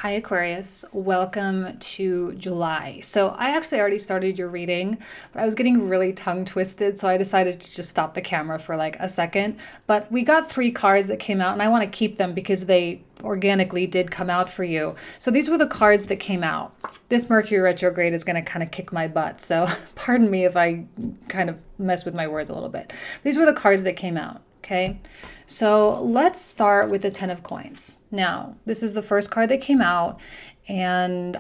Hi Aquarius, welcome to July. So I actually already started your reading, but I was getting really tongue twisted, so I decided to just stop the camera for like a second. But we got three cards that came out, and I want to keep them because they organically did come out for you. So these were the cards that came out. This Mercury retrograde is going to kind of kick my butt, so pardon me if I kind of mess with my words a little bit. These were the cards that came out. Okay, so let's start with the Ten of Coins. Now, this is the first card that came out, and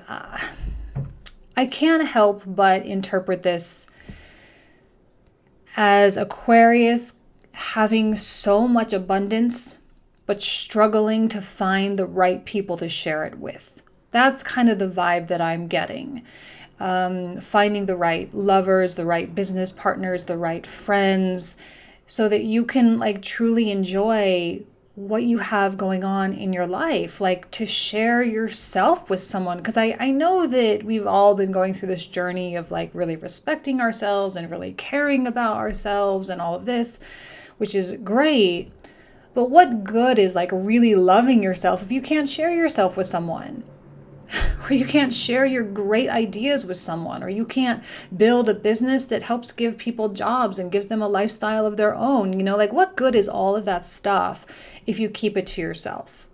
I can't help but interpret this as Aquarius having so much abundance, but struggling to find the right people to share it with. That's kind of the vibe that I'm getting. Finding the right lovers, the right business partners, the right friends, so that you can like truly enjoy what you have going on in your life, like to share yourself with someone. Because I know that we've all been going through this journey of like really respecting ourselves and really caring about ourselves and all of this, which is great. But what good is like really loving yourself if you can't share yourself with someone? Or you can't share your great ideas with someone, or you can't build a business that helps give people jobs and gives them a lifestyle of their own. Like what good is all of that stuff if you keep it to yourself?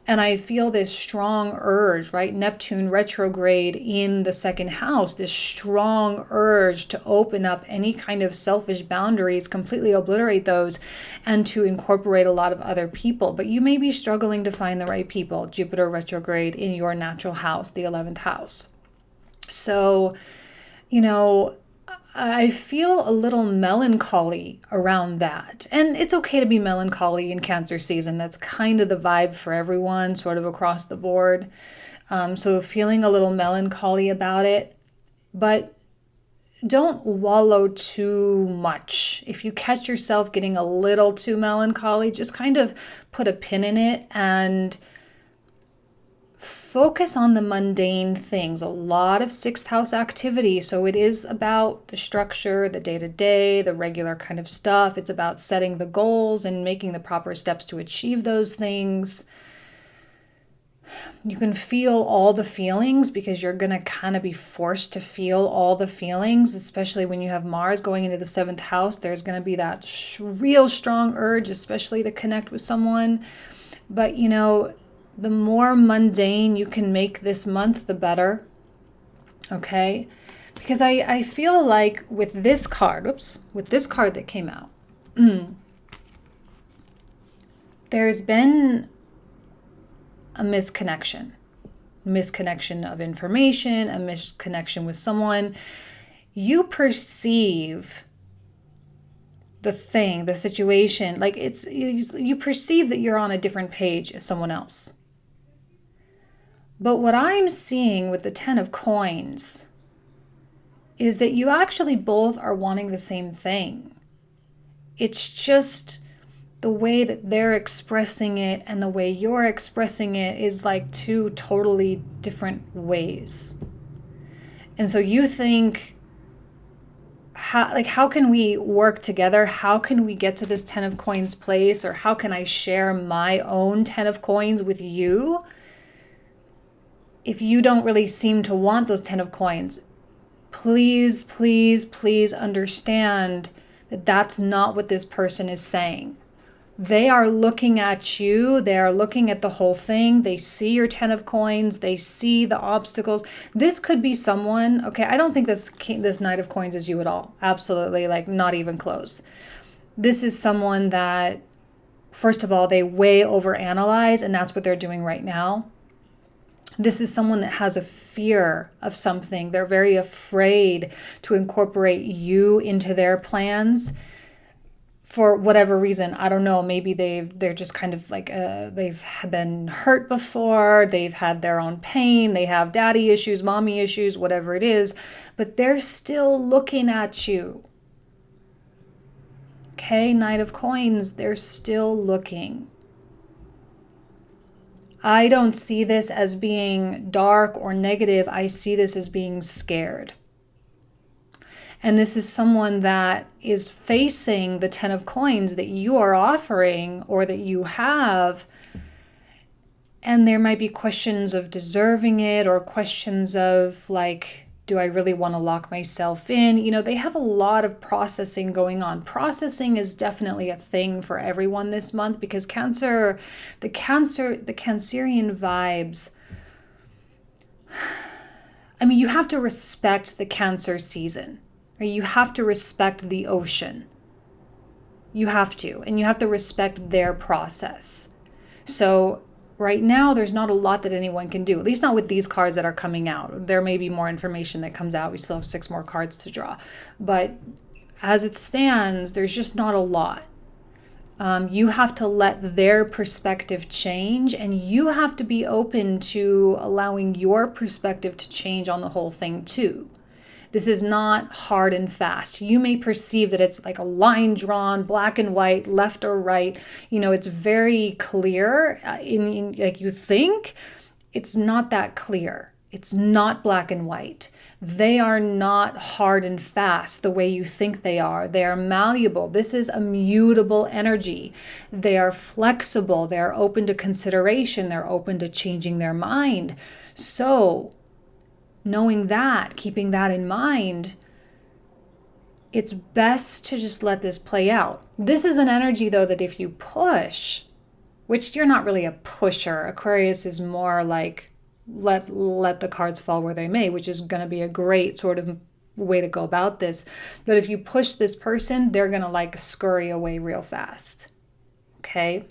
And I feel this strong urge, right? Neptune retrograde in the second house, this strong urge to open up any kind of selfish boundaries, completely obliterate those, and to incorporate a lot of other people. But you may be struggling to find the right people. Jupiter retrograde in your natural house, the 11th house. So, I feel a little melancholy around that. And it's okay to be melancholy in Cancer season. That's kind of the vibe for everyone, sort of across the board. So feeling a little melancholy about it. But don't wallow too much. If you catch yourself getting a little too melancholy, just kind of put a pin in it and focus on the mundane things. A lot of sixth house activity. So it is about the structure, the day-to-day, the regular kind of stuff. It's about setting the goals and making the proper steps to achieve those things. You can feel all the feelings because you're going to kind of be forced to feel all the feelings, especially when you have Mars going into the seventh house. There's going to be that real strong urge, especially to connect with someone. But, the more mundane you can make this month, the better. Okay? Because I feel like with this card that came out, there's been a misconnection of information, a misconnection with someone. You perceive the thing, the situation, like you perceive that you're on a different page as someone else. But what I'm seeing with the Ten of Coins is that you actually both are wanting the same thing. It's just the way that they're expressing it and the way you're expressing it is like two totally different ways. And so you think, how can we work together? How can we get to this Ten of Coins place? Or how can I share my own Ten of Coins with you? If you don't really seem to want those 10 of coins, please, please, please understand that that's not what this person is saying. They are looking at you. They are looking at the whole thing. They see your 10 of coins. They see the obstacles. This could be someone, okay, I don't think this Knight of Coins is you at all. Absolutely, like not even close. This is someone that, first of all, they way overanalyze, and that's what they're doing right now. This is someone that has a fear of something. They're very afraid to incorporate you into their plans for whatever reason. I don't know. Maybe they're just kind of like they've been hurt before. They've had their own pain. They have daddy issues, mommy issues, whatever it is. But they're still looking at you. Okay, Knight of Coins, they're still looking. I don't see this as being dark or negative. I see this as being scared. And this is someone that is facing the 10 of coins that you are offering or that you have, And there might be questions of deserving it, or questions of like, do I really want to lock myself in? You know, they have a lot of processing going on. Processing is definitely a thing for everyone this month, because the Cancerian vibes, I mean, you have to respect the Cancer season, right? You have to respect the ocean. You have to, and you have to respect their process. So right now, there's not a lot that anyone can do, at least not with these cards that are coming out. There may be more information that comes out. We still have 6 more cards to draw. But as it stands, there's just not a lot. You have to let their perspective change, and you have to be open to allowing your perspective to change on the whole thing too. This is not hard and fast. You may perceive that it's like a line drawn, black and white, left or right. You know, it's very clear in like you think. It's not that clear. It's not black and white. They are not hard and fast the way you think they are. They are malleable. This is a mutable energy. They are flexible. They are open to consideration. They're open to changing their mind. So, knowing that, keeping that in mind, it's best to just let this play out. This is an energy, though, that if you push, which you're not really a pusher, Aquarius is more like let the cards fall where they may, which is going to be a great sort of way to go about this. But if you push this person, they're going to like scurry away real fast. Okay?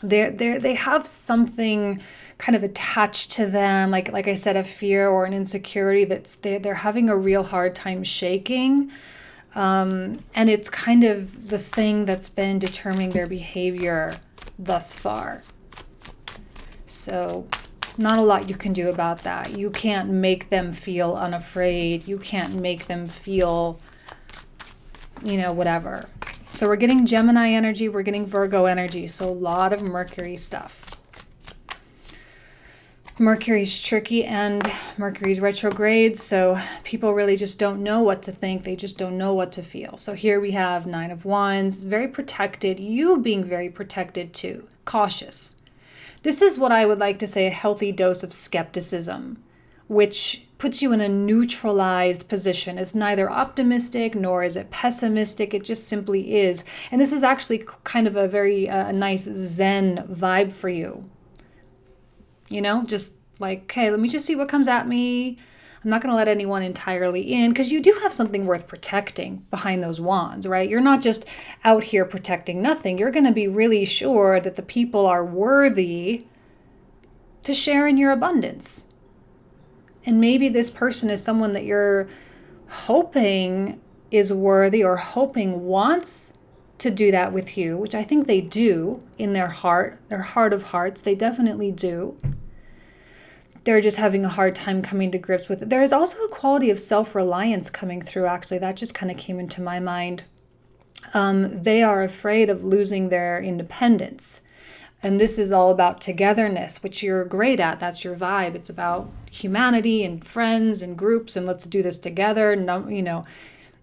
They have something kind of attached to them, like I said, a fear or an insecurity that's they're having a real hard time shaking. And it's kind of the thing that's been determining their behavior thus far. So not a lot you can do about that. You can't make them feel unafraid. You can't make them feel, whatever. So we're getting Gemini energy, we're getting Virgo energy, so a lot of Mercury stuff. Mercury's tricky and Mercury's retrograde, so people really just don't know what to think. They just don't know what to feel. So here we have 9 of Wands, very protected, you being very protected too, cautious. This is what I would like to say a healthy dose of skepticism, which puts you in a neutralized position. It's neither optimistic nor is it pessimistic. It just simply is. And this is actually kind of a very nice Zen vibe for you. Just like, okay, let me just see what comes at me. I'm not going to let anyone entirely in, because you do have something worth protecting behind those wands, right? You're not just out here protecting nothing. You're going to be really sure that the people are worthy to share in your abundance. And maybe this person is someone that you're hoping is worthy or hoping wants to do that with you, which I think they do in their heart of hearts. They definitely do. They're just having a hard time coming to grips with it. There is also a quality of self-reliance coming through, actually. That just kind of came into my mind. They are afraid of losing their independence. And this is all about togetherness, which you're great at. That's your vibe. It's about humanity and friends and groups, and let's do this together.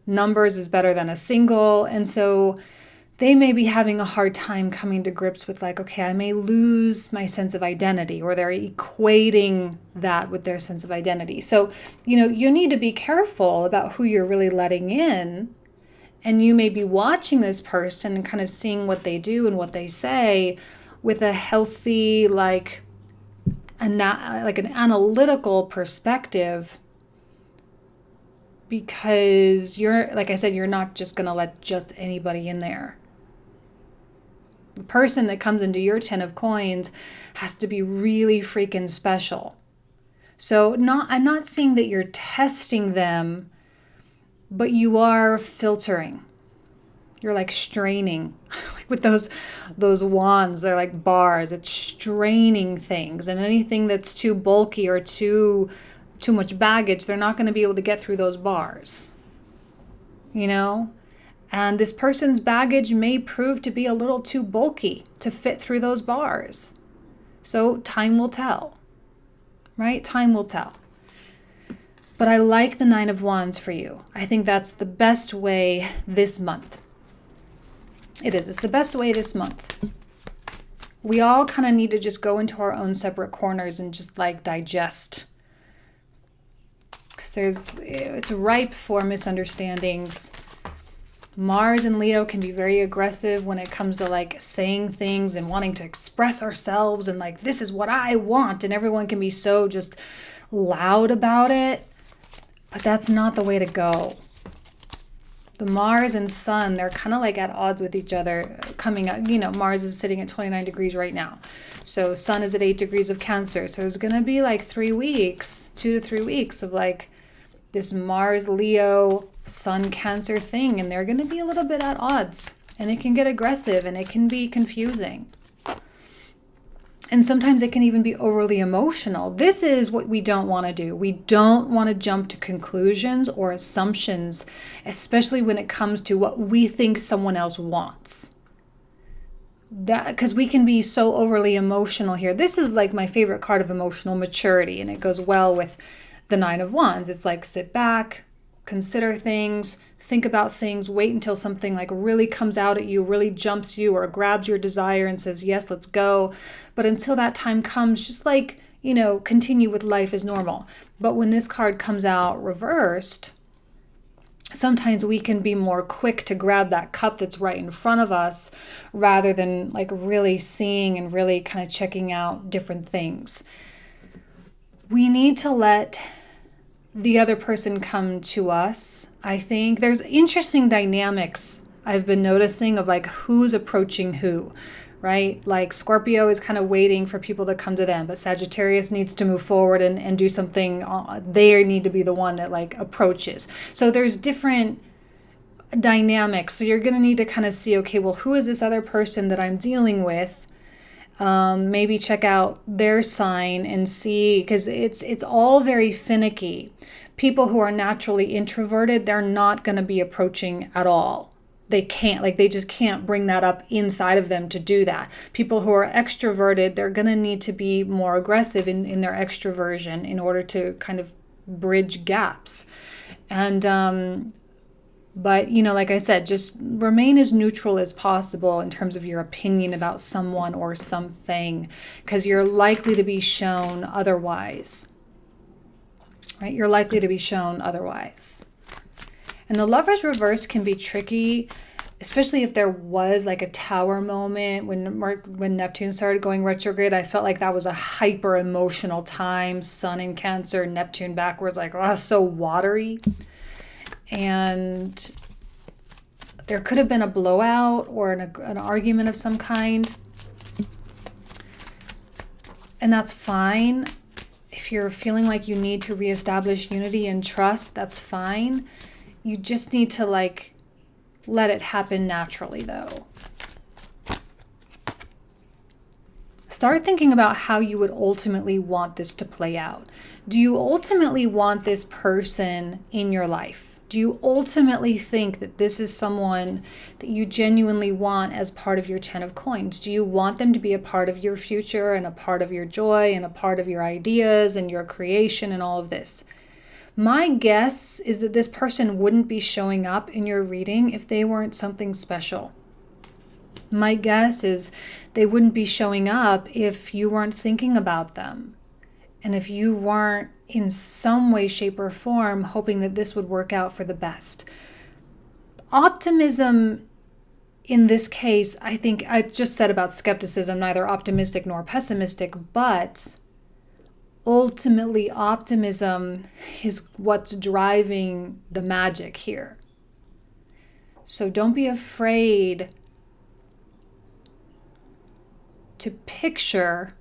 Numbers is better than a single. And so they may be having a hard time coming to grips with like, okay, I may lose my sense of identity, or they're equating that with their sense of identity. So, you need to be careful about who you're really letting in. And you may be watching this person and kind of seeing what they do and what they say with a healthy, like an analytical perspective, because like I said, you're not just going to let just anybody in there. The person that comes into your 10 of coins has to be really freaking special. So I'm not saying that you're testing them, but you are filtering. You're like straining. Like with those wands, they're like bars. It's straining things. And anything that's too bulky or too much baggage, they're not going to be able to get through those bars. And this person's baggage may prove to be a little too bulky to fit through those bars. So time will tell, right? Time will tell. But I like the 9 of Wands for you. I think that's the best way this month. It is. It's the best way this month. we all kind of need to just go into our own separate corners and just like digest. Because it's ripe for misunderstandings. Mars and Leo can be very aggressive when it comes to like saying things and wanting to express ourselves and like, this is what I want. And everyone can be so just loud about it. But that's not the way to go. The Mars and Sun, they're kind of like at odds with each other coming up. You know, Mars is sitting at 29 degrees right now. So Sun is at 8 degrees of Cancer. So there's going to be like 3 weeks, 2 to 3 weeks of like this Mars, Leo, Sun, Cancer thing. And they're going to be a little bit at odds. And it can get aggressive and it can be confusing. And sometimes it can even be overly emotional. This is what we don't want to do. We don't want to jump to conclusions or assumptions, especially when it comes to what we think someone else wants. That, because we can be so overly emotional here. This is like my favorite card of emotional maturity, and it goes well with the Nine of Wands. It's like sit back, consider things, think about things, wait until something like really comes out at you, really jumps you or grabs your desire and says, yes, let's go. But until that time comes, just like, you know, continue with life as normal. But when this card comes out reversed, sometimes we can be more quick to grab that cup that's right in front of us rather than like really seeing and really kind of checking out different things. We need to let the other person come to us. I think there's interesting dynamics I've been noticing of like who's approaching who, right? Like Scorpio is kind of waiting for people to come to them, but Sagittarius needs to move forward and do something. They need to be the one that like approaches. So there's different dynamics. So you're going to need to kind of see, okay, well, who is this other person that I'm dealing with? Maybe check out their sign and see, because it's all very finicky. People who are naturally introverted, they're not going to be approaching at all. They can't, like they just can't bring that up inside of them to do that. People who are extroverted, they're going to need to be more aggressive in their extroversion in order to kind of bridge gaps. And but, you know, like I said, just remain as neutral as possible in terms of your opinion about someone or something, because you're likely to be shown otherwise, right? You're likely to be shown otherwise. And the Lover's reverse can be tricky, especially if there was like a tower moment when Neptune started going retrograde. I felt like that was a hyper emotional time. Sun in Cancer, Neptune backwards, like, oh, so watery. And there could have been a blowout or an argument of some kind. And that's fine. If you're feeling like you need to reestablish unity and trust, that's fine. You just need to like let it happen naturally though. Start thinking about how you would ultimately want this to play out. Do you ultimately want this person in your life? Do you ultimately think that this is someone that you genuinely want as part of your 10 of coins? Do you want them to be a part of your future and a part of your joy and a part of your ideas and your creation and all of this? My guess is that this person wouldn't be showing up in your reading if they weren't something special. My guess is they wouldn't be showing up if you weren't thinking about them. And if you weren't in some way, shape, or form hoping that this would work out for the best. Optimism in this case, I think I just said about skepticism, neither optimistic nor pessimistic, but ultimately optimism is what's driving the magic here. So don't be afraid to picture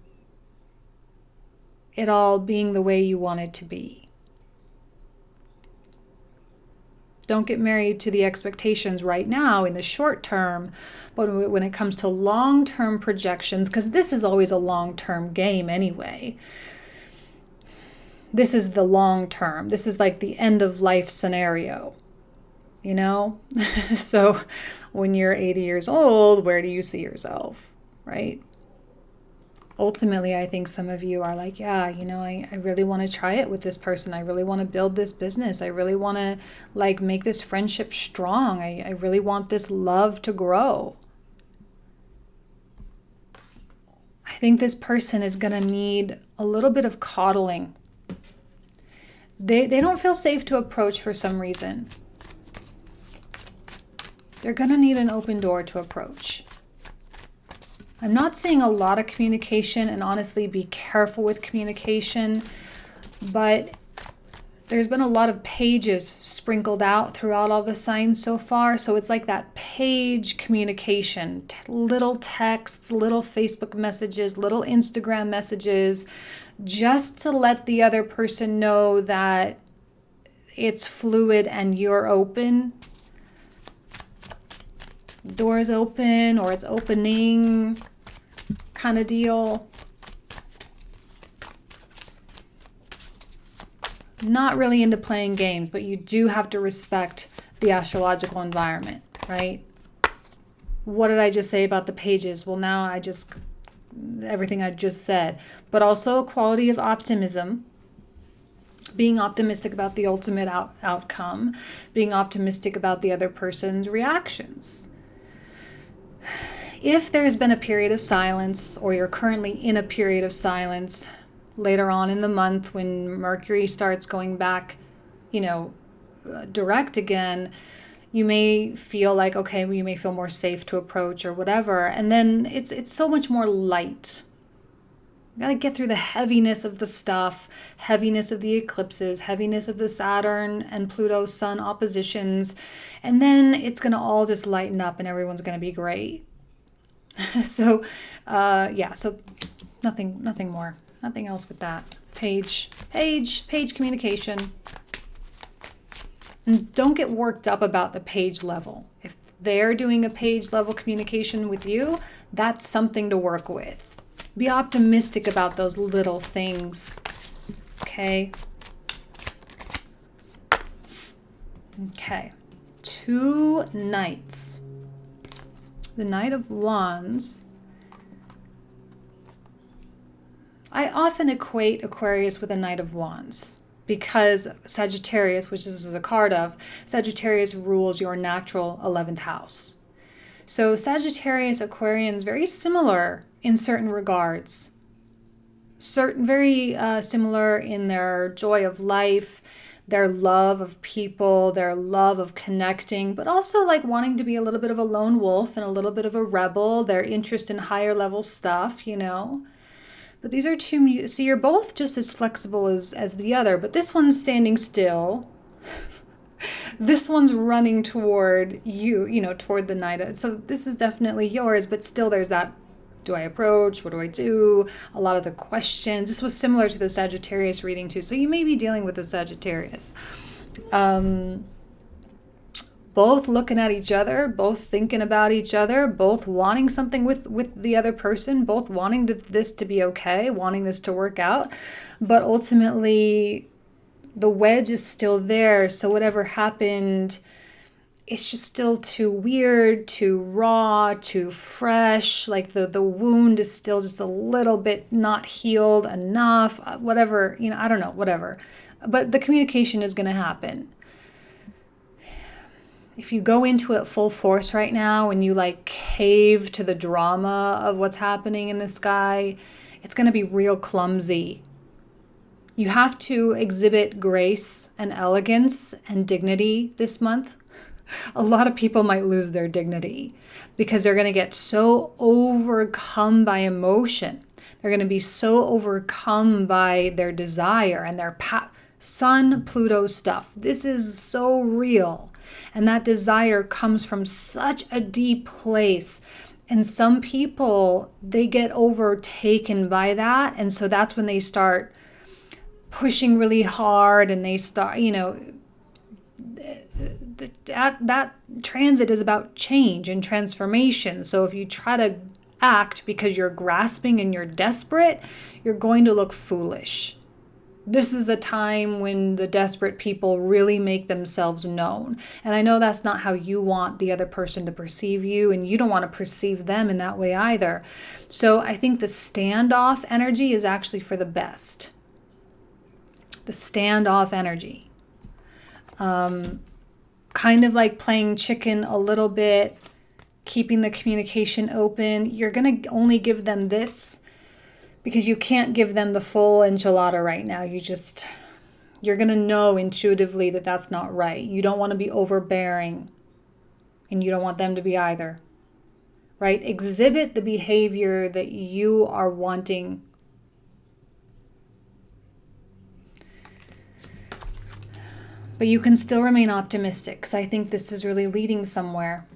it all being the way you want it to be. Don't get married to the expectations right now in the short term, but when it comes to long-term projections, because this is always a long-term game anyway. This is the long term. This is like the end of life scenario, you know? So when you're 80 years old, where do you see yourself, right? Ultimately, I think some of you are like, yeah, you know, I really want to try it with this person. I really want to build this business. I really want to like make this friendship strong. I really want this love to grow. I think this person is going to need a little bit of coddling. They don't feel safe to approach for some reason. They're going to need an open door to approach. I'm not seeing a lot of communication, and honestly, be careful with communication, but there's been a lot of pages sprinkled out throughout all the signs so far. So it's like that page communication, little texts, little Facebook messages, little Instagram messages, just to let the other person know that it's fluid and you're open. Doors open, or it's opening kind of deal. Not really into playing games, but you do have to respect the astrological environment, right? What did I just say about the pages? Well, now everything I just said, but also a quality of optimism, being optimistic about the ultimate outcome, being optimistic about the other person's reactions. If there's been a period of silence, or you're currently in a period of silence, later on in the month when Mercury starts going back, direct again, you may feel like, okay, you may feel more safe to approach or whatever. And then it's so much more light. You gotta get through the heaviness of the stuff, heaviness of the eclipses, heaviness of the Saturn and Pluto Sun oppositions. And then it's gonna all just lighten up and everyone's gonna be great. So nothing more. Nothing else with that. Page communication. And don't get worked up about the page level. If they're doing a page level communication with you, that's something to work with. Be optimistic about those little things. Okay? Okay. 2 knights. The Knight of Wands. I often equate Aquarius with a Knight of Wands because Sagittarius, which this is a card of, Sagittarius rules your natural 11th house. So Sagittarius, Aquarians, very similar in certain regards. Very similar in their joy of life, their love of people, their love of connecting, but also like wanting to be a little bit of a lone wolf and a little bit of a rebel, their interest in higher level stuff, But these are two, so you're both just as flexible as the other, but this one's standing still. This one's running toward you, toward the night. So this is definitely yours, but still there's that, do I approach? What do I do? A lot of the questions. This was similar to the Sagittarius reading too. So you may be dealing with the Sagittarius. Both looking at each other, both thinking about each other, both wanting something with the other person, both wanting this to be okay, wanting this to work out. But ultimately, the wedge is still there. So whatever happened, it's just still too weird, too raw, too fresh. Like the wound is still just a little bit not healed enough, whatever, I don't know, whatever. But the communication is going to happen. If you go into it full force right now and you cave to the drama of what's happening in the sky, it's going to be real clumsy. You have to exhibit grace and elegance and dignity this month. A lot of people might lose their dignity because they're going to get so overcome by emotion. They're going to be so overcome by their desire and their Sun, Pluto stuff. This is so real. And that desire comes from such a deep place. And some people, they get overtaken by that. And so that's when they start pushing really hard and they start, that transit is about change and transformation. So if you try to act because you're grasping and you're desperate, you're going to look foolish. This is a time when the desperate people really make themselves known. And I know that's not how you want the other person to perceive you, and you don't want to perceive them in that way either. So I think the standoff energy is actually for the best. The standoff energy. Kind of like playing chicken a little bit, keeping the communication open. You're going to only give them this because you can't give them the full enchilada right now. You're going to know intuitively that that's not right. You don't want to be overbearing, and you don't want them to be either, right? Exhibit the behavior that you are wanting. But you can still remain optimistic, because I think this is really leading somewhere.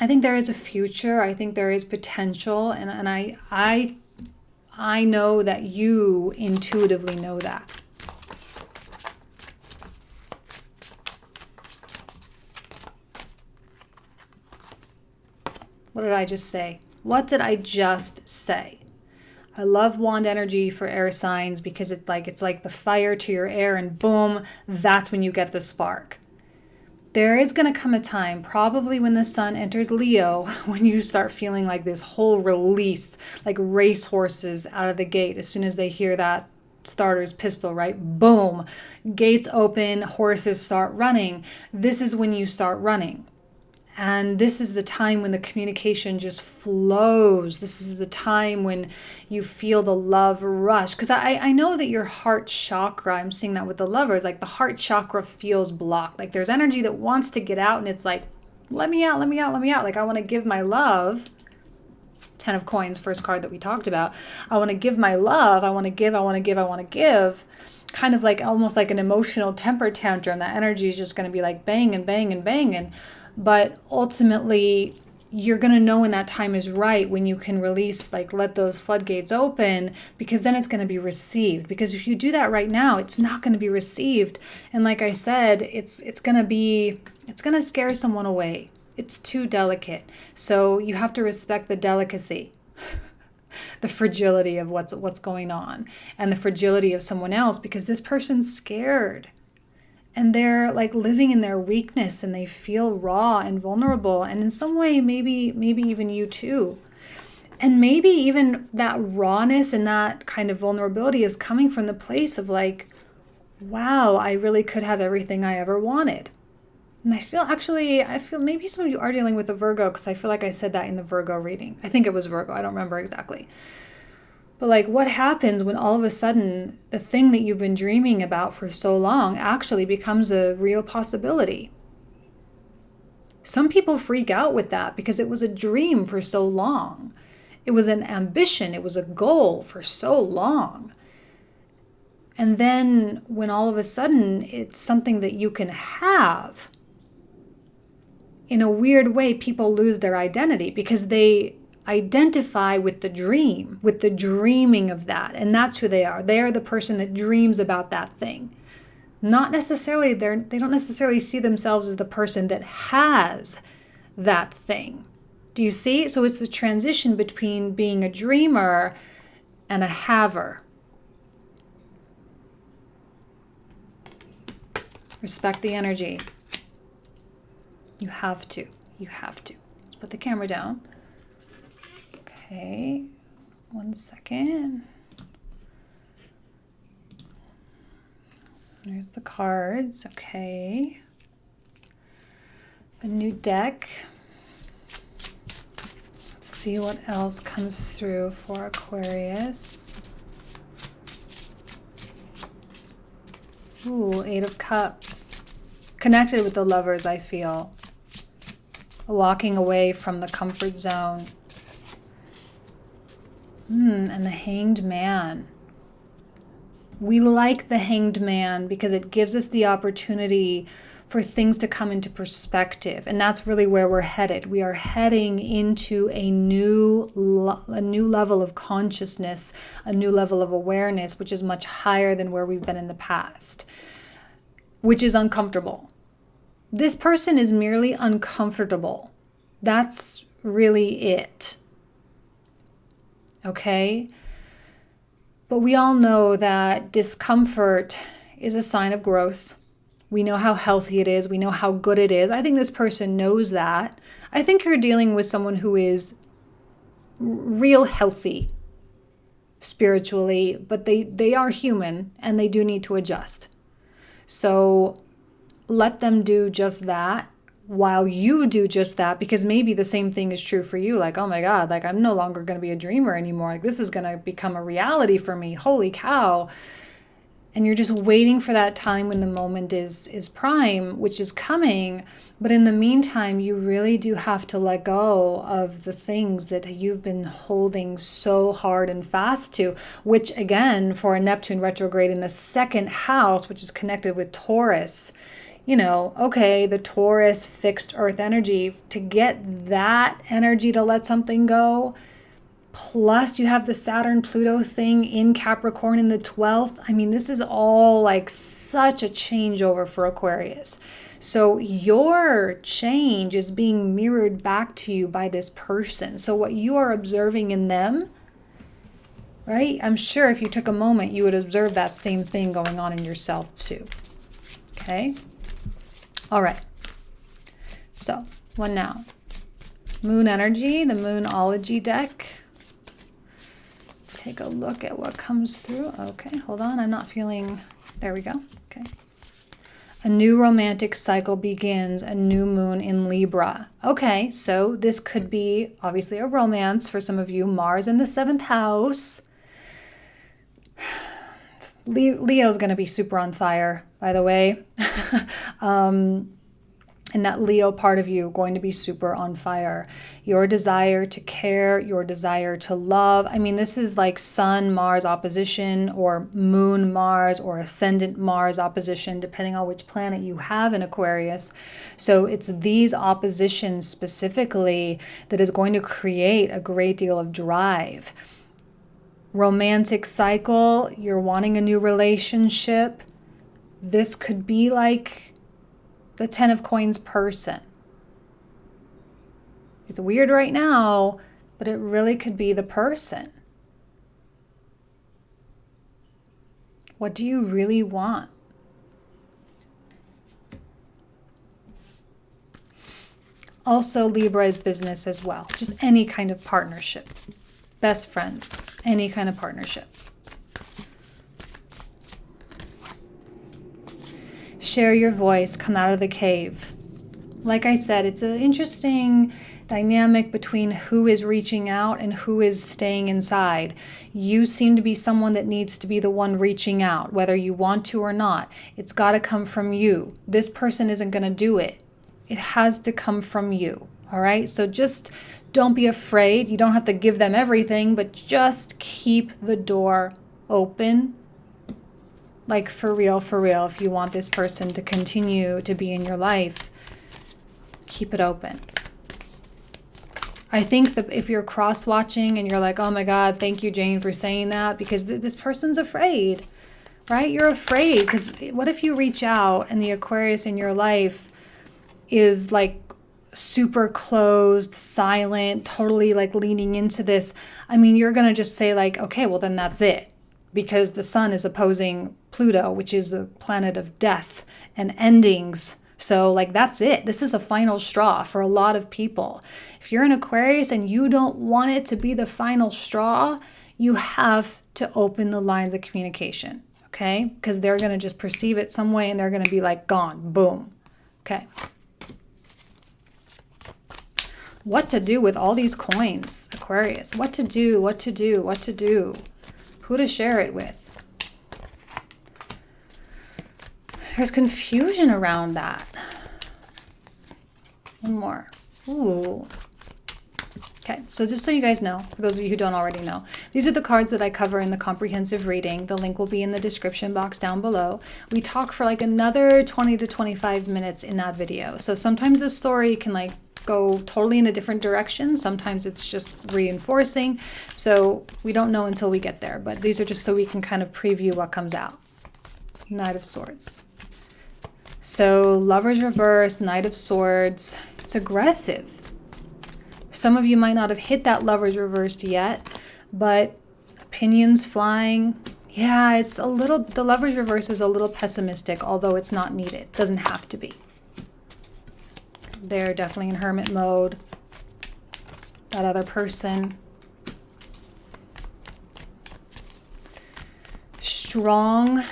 I think there is a future. I think there is potential. And I know that you intuitively know that. What did I just say? What did I just say? I love wand energy for air signs because it's like the fire to your air, and boom, that's when you get the spark. There is going to come a time, probably when the sun enters Leo, when you start feeling like this whole release, like race horses out of the gate. As soon as they hear that starter's pistol, right? Boom, gates open, horses start running. This is when you start running. And this is the time when the communication just flows. This is the time when you feel the love rush. Because I know that your heart chakra, I'm seeing that with the lovers, like the heart chakra feels blocked. Like there's energy that wants to get out, and it's like, let me out, let me out, let me out. Like I want to give my love. 10 of Coins, first card that we talked about. I want to give my love. I want to give, I want to give, I want to give. Kind of like almost like an emotional temper tantrum. That energy is just going to be like bang and bang and bang. But ultimately, you're going to know when that time is right, when you can release, like let those floodgates open, because then it's going to be received. Because if you do that right now, it's not going to be received. And like I said, it's going to scare someone away. It's too delicate. So you have to respect the delicacy, the fragility of what's going on, and the fragility of someone else, because this person's scared. And they're like living in their weakness, and they feel raw and vulnerable. And in some way, maybe even you too. And maybe even that rawness and that kind of vulnerability is coming from the place of like, wow, I really could have everything I ever wanted. And I feel maybe some of you are dealing with a Virgo, because I feel like I said that in the Virgo reading. I think it was Virgo. I don't remember exactly. But like, what happens when all of a sudden the thing that you've been dreaming about for so long actually becomes a real possibility? Some people freak out with that because it was a dream for so long. It was an ambition. It was a goal for so long. And then when all of a sudden it's something that you can have, in a weird way, people lose their identity because they identify with the dream, with the dreaming of that. And that's who they are. They are the person that dreams about that thing. Not necessarily, they don't necessarily see themselves as the person that has that thing. Do you see? So it's the transition between being a dreamer and a haver. Respect the energy. You have to. You have to. Let's put the camera down. Okay, 1 second. There's the cards. Okay. A new deck. Let's see what else comes through for Aquarius. Ooh, 8 of Cups. Connected with the lovers, I feel. Walking away from the comfort zone. And the Hanged Man. We like the Hanged Man because it gives us the opportunity for things to come into perspective. And that's really where we're headed. We are heading into a new level of consciousness, a new level of awareness, which is much higher than where we've been in the past, which is uncomfortable. This person is merely uncomfortable. That's really it. Okay? But we all know that discomfort is a sign of growth. We know how healthy it is. We know how good it is. I think this person knows that. I think you're dealing with someone who is real healthy spiritually, but they are human and they do need to adjust. So let them do just that. while you do just that, because maybe the same thing is true for you. Like, oh my God, like I'm no longer going to be a dreamer anymore. Like this is going to become a reality for me. Holy cow. And you're just waiting for that time when the moment is prime, which is coming. But in the meantime, you really do have to let go of the things that you've been holding so hard and fast to, which again, for a Neptune retrograde in the second house, which is connected with Taurus, you know, okay, the Taurus fixed earth energy, to get that energy to let something go. Plus you have the Saturn Pluto thing in Capricorn in the 12th. I mean, this is all like such a changeover for Aquarius. So your change is being mirrored back to you by this person. So what you are observing in them, right? I'm sure if you took a moment, you would observe that same thing going on in yourself too. Okay. All right. So what now? Moon energy, the Moonology deck. Take a look at what comes through. Okay, hold on. I'm not feeling... There we go. Okay. A new romantic cycle begins, a new moon in Libra. Okay, so this could be obviously a romance for some of you. Mars in the 7th house. Leo's going to be super on fire, by the way. And that Leo part of you going to be super on fire. Your desire to care, your desire to love. I mean, this is like Sun Mars opposition, or Moon Mars, or Ascendant Mars opposition, depending on which planet you have in Aquarius. So it's these oppositions specifically that is going to create a great deal of drive. Romantic cycle, you're wanting a new relationship. This could be like the 10 of Coins person. It's weird right now, but it really could be the person. What do you really want? Also, Libra is business as well. Just any kind of partnership. Best friends, any kind of partnership. Share your voice, come out of the cave. Like I said, it's an interesting dynamic between who is reaching out and who is staying inside. You seem to be someone that needs to be the one reaching out, whether you want to or not. It's got to come from you. This person isn't going to do it. It has to come from you. All right? So just don't be afraid. You don't have to give them everything, but just keep the door open. Like for real, if you want this person to continue to be in your life, keep it open. I think that if you're cross-watching and you're like, oh my God, thank you, Jane, for saying that, because this person's afraid, right? You're afraid, because what if you reach out and the Aquarius in your life is like super closed, silent, totally like leaning into this? I mean, you're going to just say like, okay, well then that's it. Because the sun is opposing Pluto, which is a planet of death and endings. So like, that's it. This is a final straw for a lot of people. If you're an Aquarius and you don't want it to be the final straw, you have to open the lines of communication, okay? Because they're going to just perceive it some way and they're going to be like, gone, boom. Okay. What to do with all these coins, Aquarius? What to do, what to do, what to do? Who to share it with? There's confusion around that. One more. Ooh. Okay, so just so you guys know, for those of you who don't already know, these are the cards that I cover in the comprehensive reading. The link will be in the description box down below. We talk for like another 20 to 25 minutes in that video. So sometimes the story can like go totally in a different direction. Sometimes it's just reinforcing. So we don't know until we get there, but these are just so we can kind of preview what comes out. Knight of Swords. So Lover's reverse, Knight of Swords. It's aggressive. Some of you might not have hit that Lover's reversed yet, but opinions flying. Yeah, it's a little, the Lover's reverse is a little pessimistic, although it's not needed. Doesn't have to be. They're definitely in hermit mode. That other person. Strong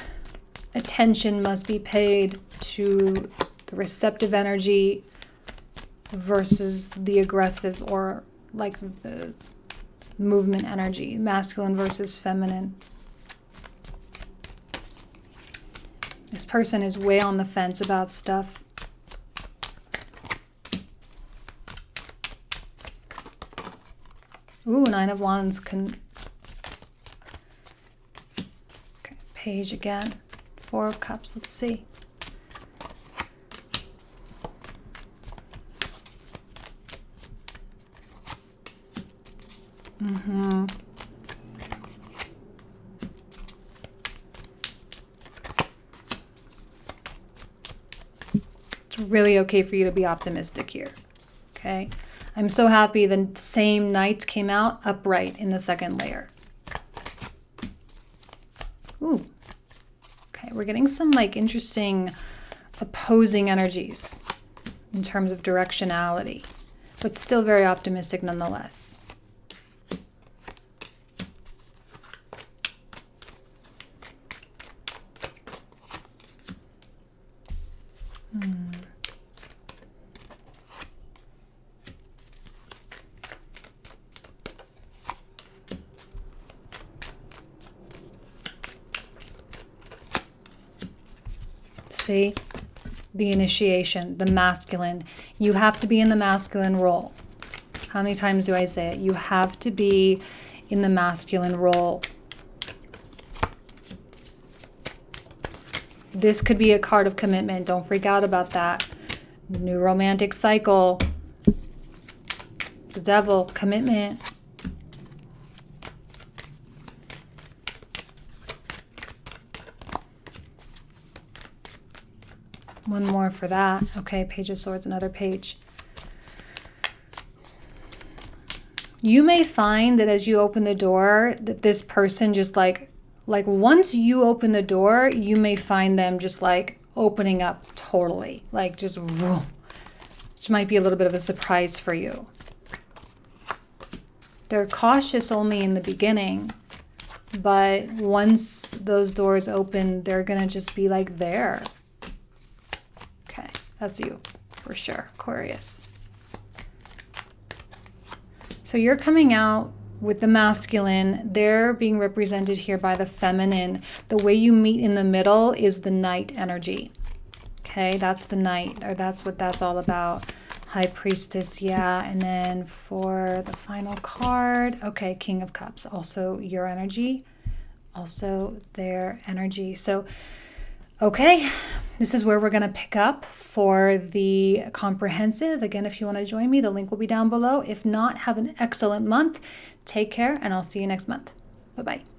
attention must be paid to the receptive energy versus the aggressive or like the movement energy, masculine versus feminine. This person is way on the fence about stuff. Ooh, Nine of Wands can... Okay, Page again. Four of Cups, let's see. It's really okay for you to be optimistic here, okay? I'm so happy the same Knights came out upright in the second layer. Ooh. Okay, we're getting some like interesting opposing energies in terms of directionality, but still very optimistic nonetheless. See, the initiation, the masculine. You have to be in the masculine role. How many times do I say it? You have to be in the masculine role. This could be a card of commitment. Don't freak out about that. New romantic cycle. The Devil, commitment. One more for that. Okay, Page of Swords, another page. You may find that as you open the door, that this person just like once you open the door, you may find them just like opening up totally, like just vroom, which might be a little bit of a surprise for you. They're cautious only in the beginning, but once those doors open, they're gonna just be like there. Okay, that's you for sure, Aquarius. So you're coming out with the masculine. They're being represented here by the feminine. The way you meet in the middle is the Knight energy. Okay, that's the Knight, or that's what that's all about. High Priestess, yeah. And then for the final card, okay, King of Cups, also your energy, also their energy. So, okay, this is where we're going to pick up for the comprehensive. Again, if you want to join me, the link will be down below. If not, have an excellent month. Take care, and I'll see you next month. Bye-bye.